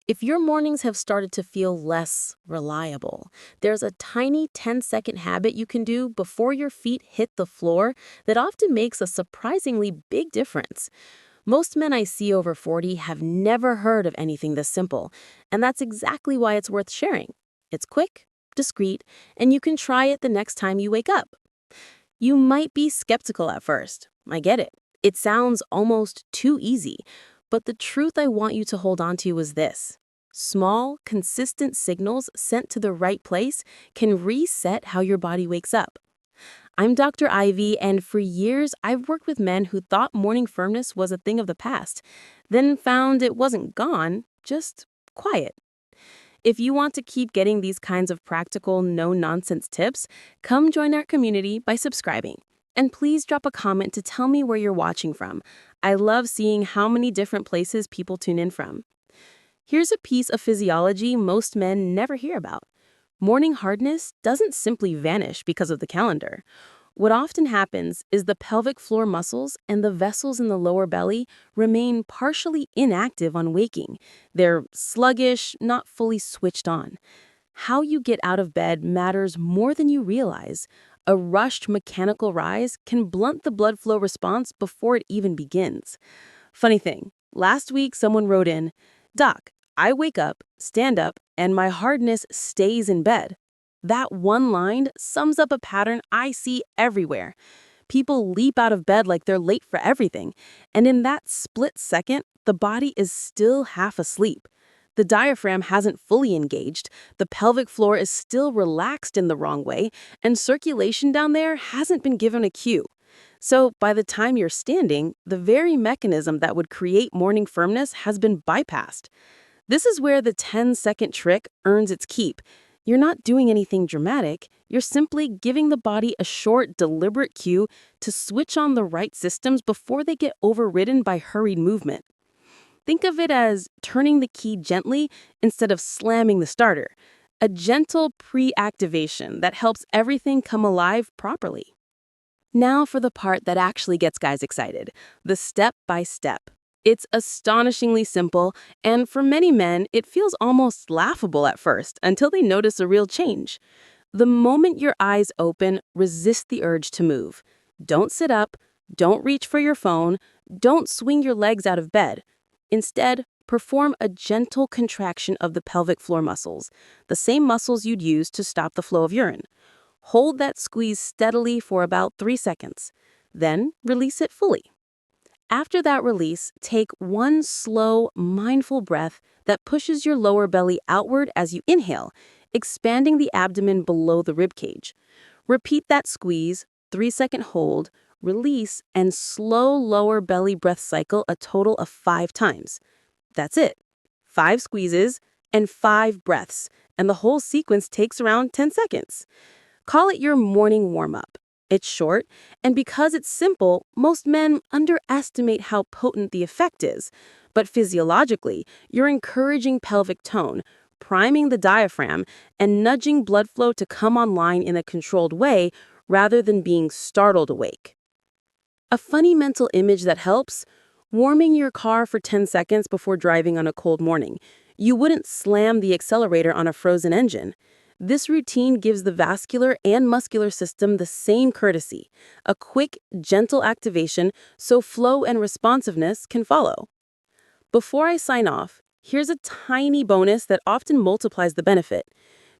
If your mornings have started to feel less reliable, there's a tiny 10-second habit you can do before your feet hit the floor that often makes a surprisingly big difference. Most men I see over 40 have never heard of anything this simple, and that's exactly why it's worth sharing. It's quick, discreet, and you can try it the next time you wake up. You might be skeptical at first. I get it. It sounds almost too easy. But the truth I want you to hold on to is this. Small, consistent signals sent to the right place can reset how your body wakes up. I'm Dr. Ivy, and for years I've worked with men who thought morning firmness was a thing of the past, then found it wasn't gone, just quiet. If you want to keep getting these kinds of practical, no-nonsense tips, come join our community by subscribing. And please drop a comment to tell me where you're watching from. I love seeing how many different places people tune in from. Here's a piece of physiology most men never hear about. Morning hardness doesn't simply vanish because of the calendar. What often happens is the pelvic floor muscles and the vessels in the lower belly remain partially inactive on waking. They're sluggish, not fully switched on. How you get out of bed matters more than you realize. A rushed mechanical rise can blunt the blood flow response before it even begins. Funny thing, last week someone wrote in, "Doc, I wake up, stand up, and my hardness stays in bed." That one line sums up a pattern I see everywhere. People leap out of bed like they're late for everything, and in that split second, the body is still half asleep. The diaphragm hasn't fully engaged, the pelvic floor is still relaxed in the wrong way, and circulation down there hasn't been given a cue. So by the time you're standing, the very mechanism that would create morning firmness has been bypassed. This is where the 10-second trick earns its keep. You're not doing anything dramatic, you're simply giving the body a short, deliberate cue to switch on the right systems before they get overridden by hurried movement. Think of it as turning the key gently instead of slamming the starter. A gentle pre-activation that helps everything come alive properly. Now for the part that actually gets guys excited, the step-by-step. It's astonishingly simple, and for many men, it feels almost laughable at first until they notice a real change. The moment your eyes open, resist the urge to move. Don't sit up, don't reach for your phone, don't swing your legs out of bed. Instead, perform a gentle contraction of the pelvic floor muscles, the same muscles you'd use to stop the flow of urine. Hold that squeeze steadily for about 3 seconds. Then release it fully. After that release, take one slow, mindful breath that pushes your lower belly outward as you inhale, expanding the abdomen below the ribcage. Repeat that squeeze, 3-second hold, release, and slow lower belly breath cycle a total of 5 times. That's it. 5 squeezes and 5 breaths, and the whole sequence takes around 10 seconds. Call it your morning warm-up. It's short, and because it's simple, most men underestimate how potent the effect is. But physiologically, you're encouraging pelvic tone, priming the diaphragm, and nudging blood flow to come online in a controlled way rather than being startled awake. A funny mental image that helps: warming your car for 10 seconds before driving on a cold morning. You wouldn't slam the accelerator on a frozen engine. This routine gives the vascular and muscular system the same courtesy, a quick, gentle activation so flow and responsiveness can follow. Before I sign off, here's a tiny bonus that often multiplies the benefit.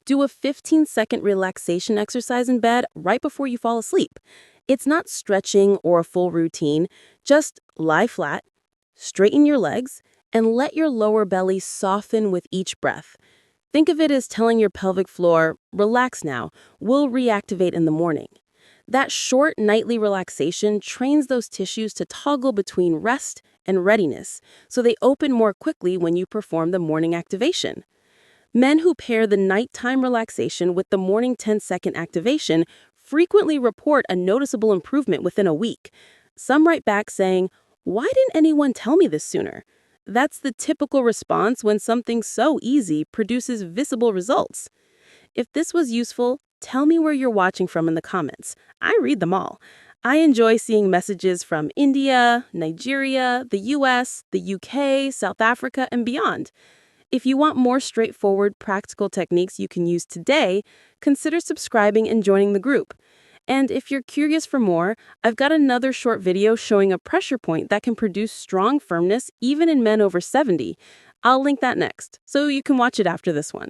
Do a 15-second relaxation exercise in bed right before you fall asleep. It's not stretching or a full routine, just lie flat, straighten your legs, and let your lower belly soften with each breath. Think of it as telling your pelvic floor, "Relax now, we'll reactivate in the morning." That short nightly relaxation trains those tissues to toggle between rest and readiness, so they open more quickly when you perform the morning activation. Men who pair the nighttime relaxation with the morning 10-second activation frequently report a noticeable improvement within a week. Some write back saying, "Why didn't anyone tell me this sooner?" That's the typical response when something so easy produces visible results. If this was useful, tell me where you're watching from in the comments. I read them all. I enjoy seeing messages from India, Nigeria, the US, the UK, South Africa, and beyond. If you want more straightforward, practical techniques you can use today, consider subscribing and joining the group. And if you're curious for more, I've got another short video showing a pressure point that can produce strong firmness even in men over 70. I'll link that next, so you can watch it after this one.